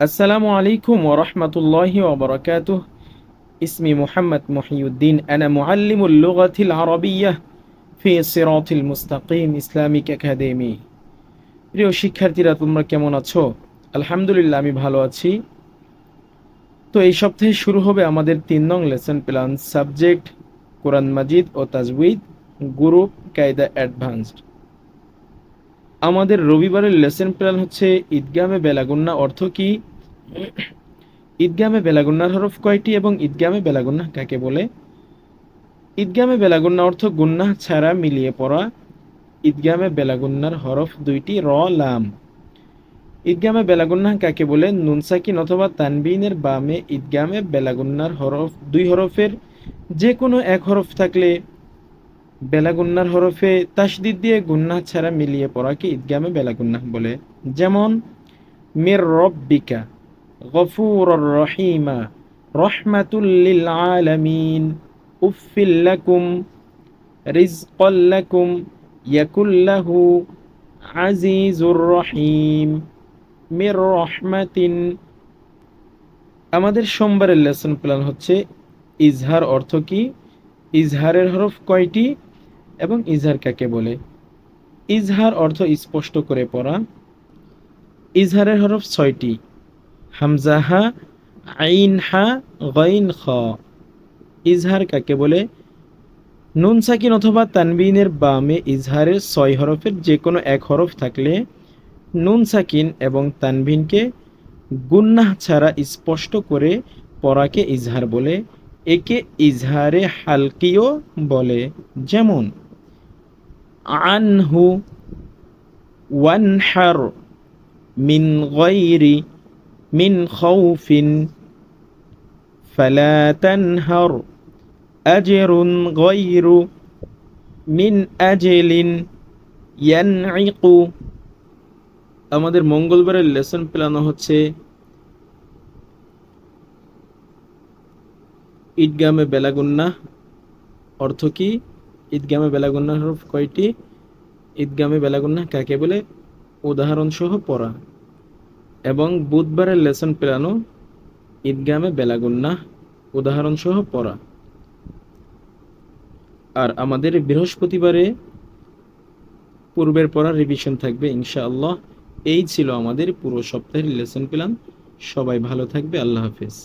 আসসালামু আলাইকুম ওয়া রাহমাতুল্লাহি ওয়া বারাকাতুহু। ইসমি মুহাম্মদ মুহিউদ্দিন, আনা মুআল্লিমুল লুগাতিল আরাবিয়্যাহ ফি সিরাতিল মুস্তাকিম ইসলামিক একাডেমি। প্রিয় শিক্ষার্থীরা, তোমরা কেমন আছো? আলহামদুলিল্লাহ, আমি ভালো আছি। তো এই সপ্তাহে শুরু হবে আমাদের ৩ নং লেসন প্ল্যান, সাবজেক্ট কোরআন মাজিদ ও তাজউইদ, গ্রুপ কায়দা অ্যাডভান্সড। আমাদের রবিবারের লেসন প্ল্যান হচ্ছে ঈদগামে বেলাগুন্না অর্থ কি, ঈদগামে বেলাগুন্নার হরফ কয়টি এবং ঈদগামে বেলাগুন্নাহ কাকে বলে। ঈদগামে বেলাগুন্না অর্থ গুন্নাহ ছাড়া মিলিয়ে পড়া। ঈদগামে বেলাগুন্নার হরফ দুইটি, র, লাম। ঈদগামে বেলাগুন্নাহ কাকে বলে? নুন সাকিন অথবা তানবিনের বামে ঈদগামে বেলাগুন্নার হরফ দুই হরফের যে কোনো এক হরফ থাকলে বেলাগুন্নার হরফে তাসদিদ দিয়ে গুন্নাহ ছাড়া মিলিয়ে পড়াকে ঈদগামে বেলাগুন্নাহ বলে। যেমন মির রব্বিকা, গফুরুর রহিমা, রহমাতুল লিল আলামিন, উফিল লাকুম, রিজকাল লাকুম, ইয়াকুল্লাহু, আজিজুর রহিম, মির রহমাতিন। আমাদের সোমবারের লেসন প্ল্যান হচ্ছে ইজহার অর্থ কি, ইজহারের হরফ কয়টি এবং ইজহার কাকে বলে। ইজহার অর্থ স্পষ্ট করে পড়া। ইজহারের হরফ ৬টি, হামজা হা, আইন হা, গাইন খ। ইজহার কাকে বলে? নুন সাকিন অথবা তানবিনের বামে ইজহারের ৬ হরফের যে কোনো এক হরফ থাকলে নুন সাকিন এবং তানবিনকে গুন্নাহ ছাড়া স্পষ্ট করে পড়াকে ইজহার বলে। একে ইজহারে হালকিও বলে। যেমন আনহু, ওয়ানহার, মিন গায়রি, মিন খাউফিন, ফালা তানহার, আজরুন গায়রু, মিন আজলিন, ইয়ানইকু। আমাদের মঙ্গলবারের লেসন প্ল্যান হচ্ছে ঈদগামে বেলাগুন্নাহ অর্থ কি, ঈদগামে বেলাগুন্নাহ হরফ কয়টি, ঈদগামে বেলাগুন্নাহ কাকে বলে উদাহরণ সহ পড়া। এবং বুধবারের লেসন প্ল্যানও ঈদগামে বেলাগুন্নাহ উদাহরণ সহ পড়া। আর আমাদের বৃহস্পতিবারে পূর্বের পড়া রিভিশন থাকবে ইনশাআল্লাহ। এই ছিল আমাদের পুরো সপ্তাহের লেসন প্ল্যান। সবাই ভালো থাকবে। আল্লাহ হাফেজ।